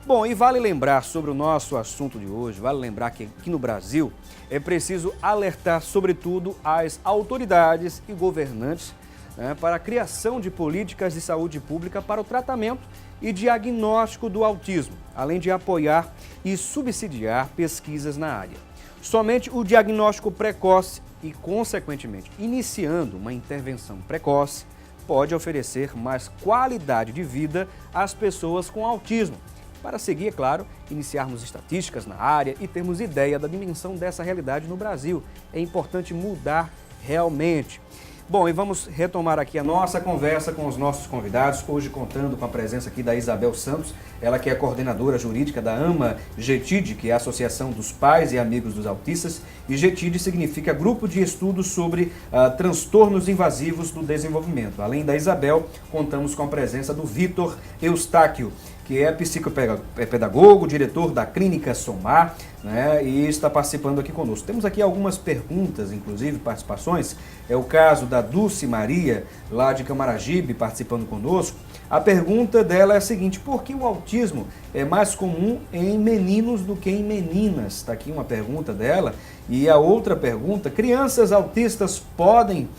Bom, e vale lembrar sobre o nosso assunto de hoje, vale lembrar que aqui no Brasil é preciso alertar, sobretudo, as autoridades e governantes, né, para a criação de políticas de saúde pública para o tratamento e diagnóstico do autismo, além de apoiar e subsidiar pesquisas na área. Somente o diagnóstico precoce e, consequentemente, iniciando uma intervenção precoce, pode oferecer mais qualidade de vida às pessoas com autismo. Para seguir, é claro, iniciarmos estatísticas na área e termos ideia da dimensão dessa realidade no Brasil. É importante mudar realmente. Bom, e vamos retomar aqui a nossa conversa com os nossos convidados, hoje contando com a presença aqui da Isabel Santos, ela que é coordenadora jurídica da AMA-GETID, que é a Associação dos Pais e Amigos dos Autistas, e GETID significa Grupo de Estudos sobre Transtornos Invasivos do Desenvolvimento. Além da Isabel, contamos com a presença do Vitor Eustáquio, que é psicopedagogo, diretor da Clínica Somar, né, e está participando aqui conosco. Temos aqui algumas perguntas, inclusive participações. É o caso da Dulce Maria, lá de Camaragibe, participando conosco. A pergunta dela é a seguinte: por que o autismo é mais comum em meninos do que em meninas? Está aqui uma pergunta dela. E a outra pergunta: crianças autistas podem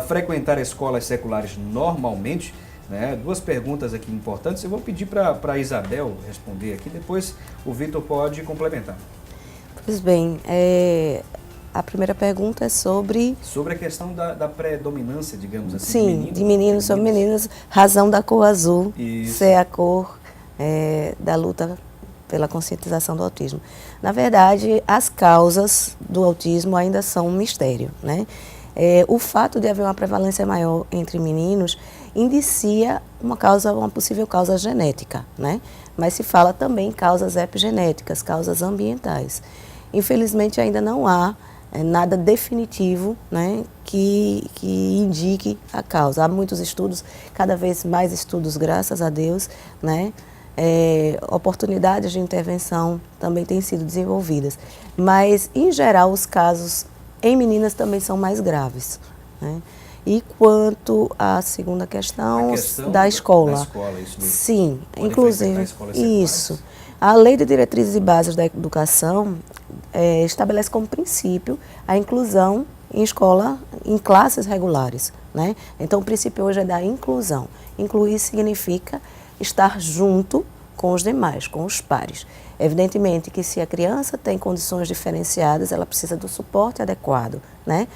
frequentar escolas seculares normalmente? Né? 2 perguntas aqui importantes. Eu vou pedir para a Isabel responder aqui, depois o Vitor pode complementar. Pois bem, a primeira pergunta é sobre a questão da predominância, digamos assim. Sim, de meninos sobre meninas, razão da cor azul Isso. ser a cor da luta pela conscientização do autismo. Na verdade, as causas do autismo ainda são um mistério, né? O fato de haver uma prevalência maior entre meninos indicia uma possível causa genética, né? Mas se fala também em causas epigenéticas, causas ambientais. Infelizmente, ainda não há nada definitivo, né, que indique a causa. Há muitos estudos, cada vez mais estudos, graças a Deus, né? Oportunidades de intervenção também têm sido desenvolvidas. Mas, em geral, os casos em meninas também são mais graves, né? E quanto à segunda questão da escola. Da escola, isso mesmo. Sim, Podem inclusive, isso. A Lei de Diretrizes e Bases da Educação estabelece como princípio a inclusão em classes regulares, né? Então, o princípio hoje é da inclusão. Incluir significa estar junto com os demais, com os pares. Evidentemente que se a criança tem condições diferenciadas, ela precisa do suporte adequado, né?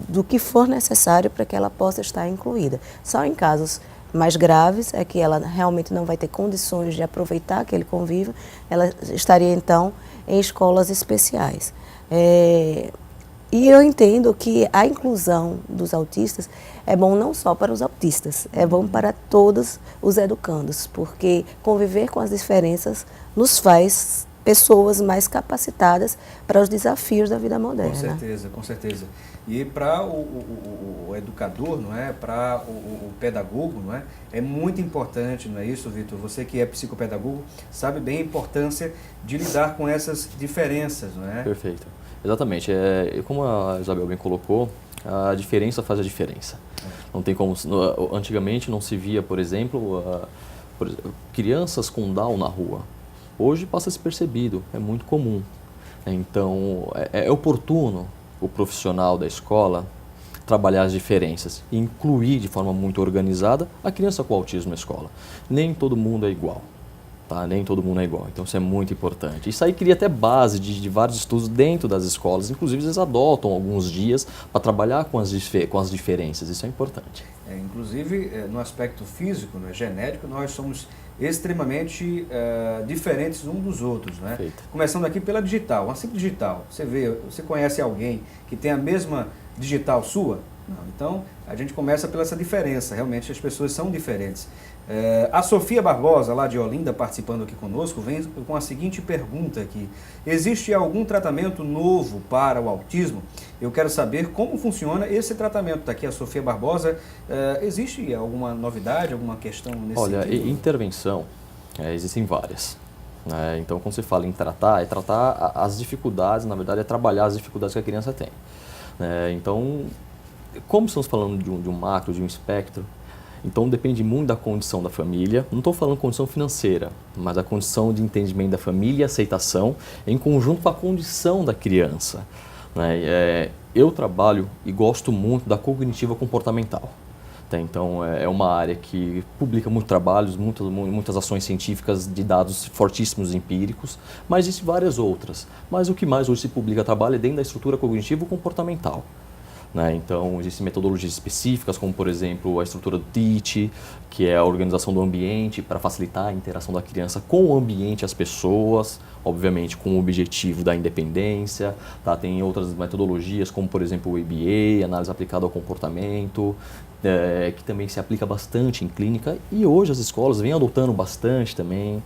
Do que for necessário para que ela possa estar incluída. Só em casos mais graves é que ela realmente não vai ter condições de aproveitar aquele convívio, ela estaria então em escolas especiais. E eu entendo que a inclusão dos autistas é bom não só para os autistas, é bom para todos os educandos, porque conviver com as diferenças nos faz pessoas mais capacitadas para os desafios da vida moderna. Com certeza, com certeza. E para o educador, não é? Para o pedagogo, não é? É muito importante, não é isso, Vitor? Você que é psicopedagogo sabe bem a importância de lidar com essas diferenças, não é? Perfeito. Exatamente. Como a Isabel bem colocou, a diferença faz a diferença. Não tem como. Antigamente não se via, por exemplo, crianças com Down na rua. Hoje passa a ser percebido, é muito comum. Então, é oportuno o profissional da escola trabalhar as diferenças e incluir de forma muito organizada a criança com autismo na escola. Nem todo mundo é igual. Tá? Nem todo mundo é igual, então isso é muito importante. Isso aí cria até base de vários estudos dentro das escolas, inclusive eles adotam alguns dias para trabalhar com as diferenças, isso é importante. Inclusive, no aspecto físico, genético, nós somos extremamente diferentes uns dos outros, né? Perfeito. Começando aqui pela digital, uma simples digital. Você conhece alguém que tem a mesma digital sua? Não. Então, a gente começa pela essa diferença, realmente as pessoas são diferentes. A Sofia Barbosa, lá de Olinda, participando aqui conosco, vem com a seguinte pergunta aqui. Existe algum tratamento novo para o autismo? Eu quero saber como funciona esse tratamento. Está aqui a Sofia Barbosa. Existe alguma novidade, alguma questão nesse sentido? Olha, intervenção, existem várias. Então, quando você fala em tratar, é tratar as dificuldades, na verdade é trabalhar as dificuldades que a criança tem. Então, como estamos falando de um macro, de um espectro, então depende muito da condição da família. Não estou falando condição financeira, mas a condição de entendimento da família e aceitação em conjunto com a condição da criança. Eu trabalho e gosto muito da cognitiva comportamental. Então é uma área que publica muitos trabalhos, muitas ações científicas de dados fortíssimos empíricos, mas existem várias outras. Mas o que mais hoje se publica trabalho é dentro da estrutura cognitivo-comportamental. Então, existem metodologias específicas, como, por exemplo, a estrutura do TEACH, que é a organização do ambiente para facilitar a interação da criança com o ambiente e as pessoas, obviamente com o objetivo da independência. Tem outras metodologias, como, por exemplo, o ABA, análise aplicada ao comportamento, que também se aplica bastante em clínica. E hoje as escolas vêm adotando bastante também.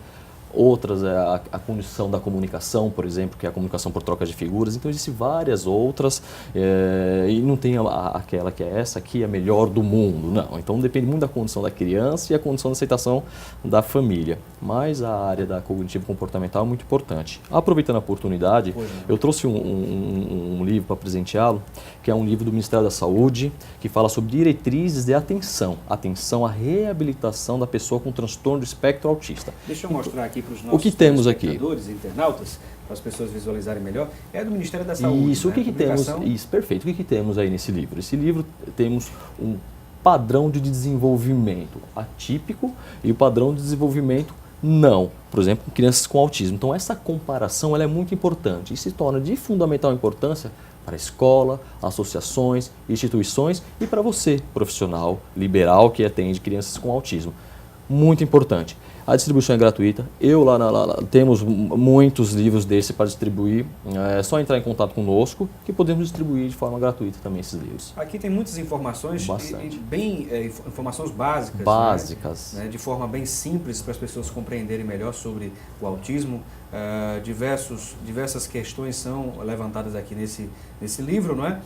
Outras é a condição da comunicação, por exemplo, que é a comunicação por troca de figuras. Então, existem várias outras e não tem aquela que é essa aqui, a melhor do mundo. Não, então depende muito da condição da criança e a condição de aceitação da família. Mas a área da cognitivo-comportamental é muito importante. Aproveitando a oportunidade, eu trouxe um livro para presenteá-lo, que é um livro do Ministério da Saúde, que fala sobre diretrizes de atenção à reabilitação da pessoa com transtorno do espectro autista. Deixa eu mostrar aqui para os nossos espectadores e internautas, para as pessoas visualizarem melhor, é do Ministério da Saúde. Isso, o que temos? Isso, perfeito. O que temos aí nesse livro? Esse livro temos um padrão de desenvolvimento atípico e o padrão de desenvolvimento não, por exemplo, crianças com autismo. Então, essa comparação ela é muito importante e se torna de fundamental importância para a escola, associações, instituições e para você, profissional liberal que atende crianças com autismo. muito importante. A distribuição é gratuita. Lá temos muitos livros desse para distribuir. É só entrar em contato conosco que podemos distribuir de forma gratuita também esses livros. Aqui tem muitas informações, informações básicas. Básicas. Né, de forma bem simples para as pessoas compreenderem melhor sobre o autismo. Diversas questões são levantadas aqui nesse livro, não é?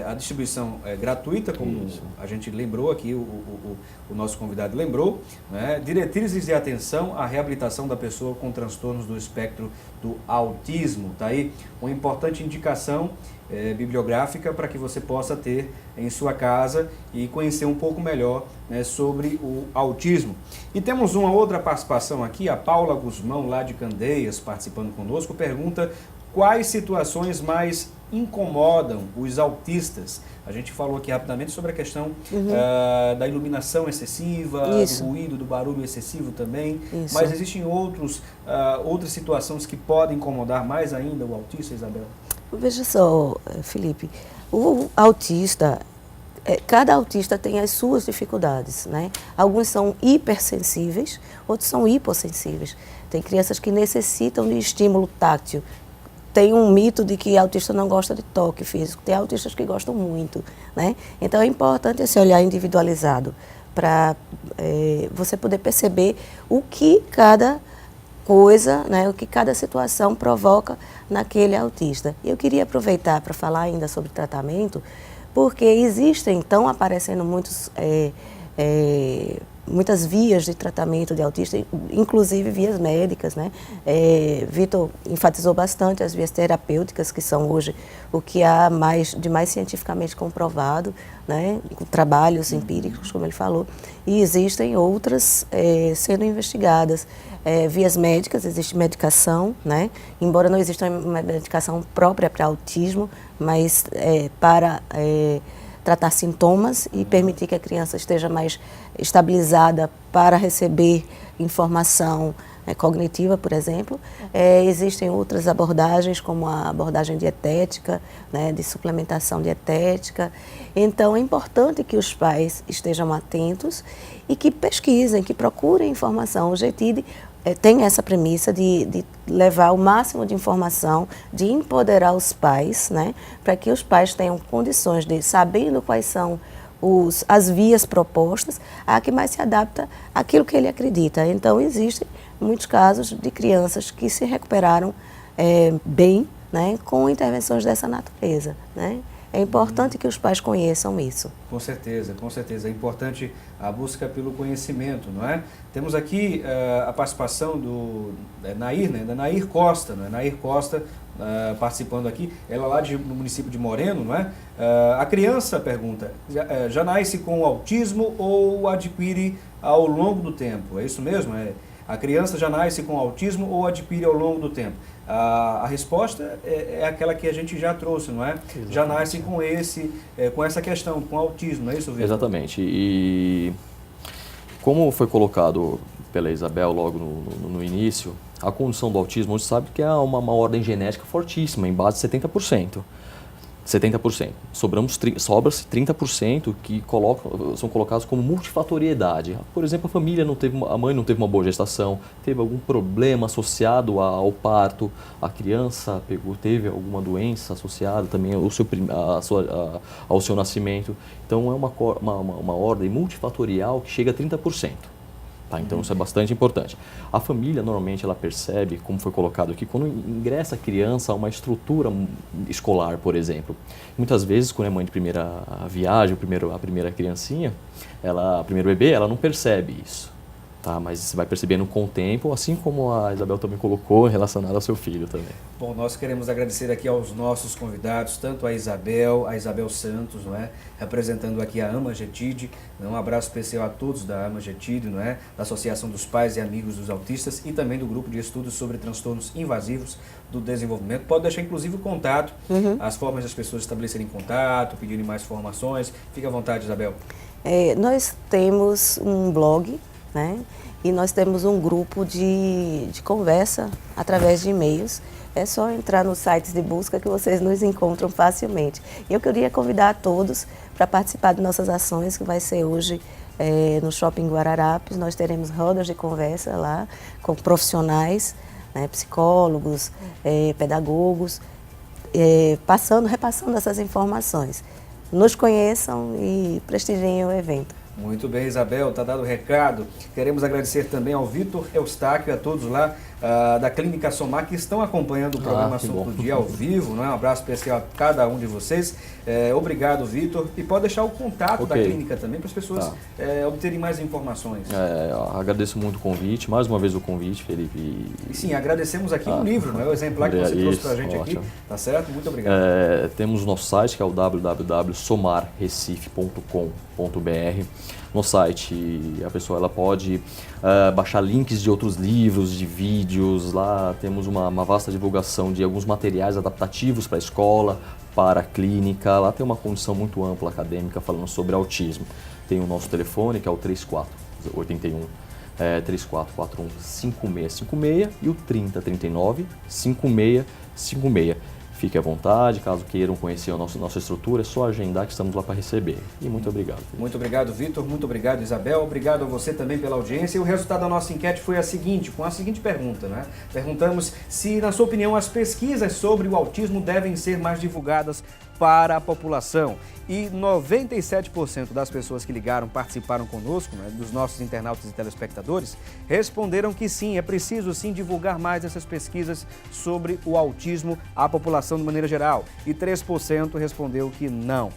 A distribuição é gratuita, como a gente lembrou aqui, o nosso convidado lembrou, né? Diretrizes de atenção à reabilitação da pessoa com transtornos do espectro do autismo. Tá aí uma importante indicação bibliográfica para que você possa ter em sua casa e conhecer um pouco melhor, né, sobre o autismo. E temos uma outra participação aqui, a Paula Guzmão, lá de Candeias, participando conosco, pergunta quais situações mais incomodam os autistas. A gente falou aqui rapidamente sobre a questão da iluminação excessiva, do ruído, do barulho excessivo também, mas existem outras situações que podem incomodar mais ainda o autista, Isabel? Veja só, Felipe, o autista, cada autista tem as suas dificuldades, né? Alguns são hipersensíveis, outros são hipossensíveis. Tem crianças que necessitam de estímulo tátil. Tem um mito de que autista não gosta de toque físico, tem autistas que gostam muito, né? Então é importante esse olhar individualizado para você poder perceber o que cada coisa, né, o que cada situação provoca naquele autista. Eu queria aproveitar para falar ainda sobre tratamento, porque estão aparecendo muitas vias de tratamento de autista, inclusive vias médicas, né? Vitor enfatizou bastante as vias terapêuticas, que são hoje o que há de mais cientificamente comprovado, né? Com trabalhos empíricos, como ele falou, e existem outras sendo investigadas. Vias médicas, existe medicação, né? Embora não exista uma medicação própria para autismo, mas para tratar sintomas e permitir que a criança esteja mais estabilizada para receber informação cognitiva, por exemplo. Existem outras abordagens, como a abordagem dietética, né, de suplementação dietética. Então, é importante que os pais estejam atentos e que pesquisem, que procurem informação. O GETID tem essa premissa de levar o máximo de informação, de empoderar os pais, né, para que os pais tenham condições de, sabendo quais são as vias propostas, a que mais se adapta àquilo que ele acredita. Então, existem muitos casos de crianças que se recuperaram bem, né, com intervenções dessa natureza, né? É importante que os pais conheçam isso. Com certeza, com certeza. É importante a busca pelo conhecimento, não é? Temos aqui a participação do Nair, né? Da Nair Costa, não é? Nair Costa participando aqui, ela lá do município de Moreno, não é? A criança pergunta, já nasce com autismo ou adquire ao longo do tempo? É isso mesmo? A criança já nasce com autismo ou adquire ao longo do tempo? A resposta é aquela que a gente já trouxe, não é? Exatamente. Já nasce com essa questão, com autismo, não é isso, Vitor? Exatamente. E como foi colocado pela Isabel logo no início, a condição do autismo, a gente sabe que é uma ordem genética fortíssima, em base de 70%. 70%. Sobra-se 30% que são colocados como multifatoriedade. Por exemplo, a mãe não teve uma boa gestação, teve algum problema associado ao parto, a criança teve alguma doença associada também ao seu nascimento. Então é uma ordem multifatorial que chega a 30%. Tá, então isso é bastante importante. A família normalmente ela percebe, como foi colocado aqui, quando ingressa a criança a uma estrutura escolar, por exemplo. Muitas vezes, quando é mãe de primeira viagem, a primeira criancinha, o primeiro bebê, ela não percebe isso. Tá, mas você vai percebendo com o tempo, assim como a Isabel também colocou, relacionado ao seu filho também. Bom, nós queremos agradecer aqui aos nossos convidados, tanto a Isabel Santos, não é? Representando aqui a AMA GETID. Um abraço especial a todos da AMA GETID, não é? Da Associação dos Pais e Amigos dos Autistas e também do Grupo de Estudos sobre Transtornos Invasivos do Desenvolvimento. Pode deixar inclusive o contato, as formas das pessoas estabelecerem contato, pedirem mais informações. Fique à vontade, Isabel. Nós temos um blog, né? E nós temos um grupo de conversa através de e-mails. É só entrar nos sites de busca que vocês nos encontram facilmente. E eu queria convidar a todos para participar de nossas ações, que vai ser hoje no Shopping Guararapes. Nós teremos rodas de conversa lá com profissionais, né, psicólogos, pedagogos, repassando essas informações. Nos conheçam e prestigiem o evento. Muito bem, Isabel, está dado o recado. Queremos agradecer também ao Vitor Eustáquio e a todos lá da Clínica Somar que estão acompanhando o programa Assunto do Dia ao vivo. Não é? Um abraço especial a cada um de vocês. Obrigado, Vitor. E pode deixar o contato da clínica também para as pessoas obterem mais informações. Agradeço muito o convite, mais uma vez o convite, Felipe. E sim, agradecemos aqui o livro, não é? O exemplar que você trouxe para a gente aqui. Tá certo? Muito obrigado. Temos o nosso site, que é o www.somarrecife.com.br. No site a pessoa ela pode baixar links de outros livros, de vídeos. Lá temos uma vasta divulgação de alguns materiais adaptativos para a escola, para a clínica. Lá tem uma condição muito ampla acadêmica falando sobre autismo. Tem o nosso telefone, que é o 3481 3441 5656 e o 3039 5656. Fique à vontade, caso queiram conhecer a nossa estrutura, é só agendar que estamos lá para receber. E muito obrigado. Muito obrigado, Vitor. Muito obrigado, Isabel. Obrigado a você também pela audiência. E o resultado da nossa enquete foi com a seguinte pergunta, né? Perguntamos se, na sua opinião, as pesquisas sobre o autismo devem ser mais divulgadas para a população. E 97% das pessoas que ligaram, participaram conosco, né, dos nossos internautas e telespectadores, responderam que sim, é preciso sim divulgar mais essas pesquisas sobre o autismo à população de maneira geral. E 3% respondeu que não.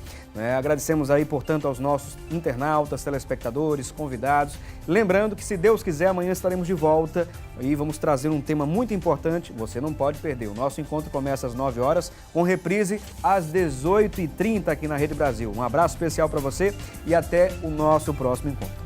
Agradecemos aí, portanto, aos nossos internautas, telespectadores, convidados. Lembrando que, se Deus quiser, amanhã estaremos de volta e vamos trazer um tema muito importante. Você não pode perder. O nosso encontro começa às 9 horas, com reprise às 18h30 aqui na Rede Brasil. Um abraço especial para você e até o nosso próximo encontro.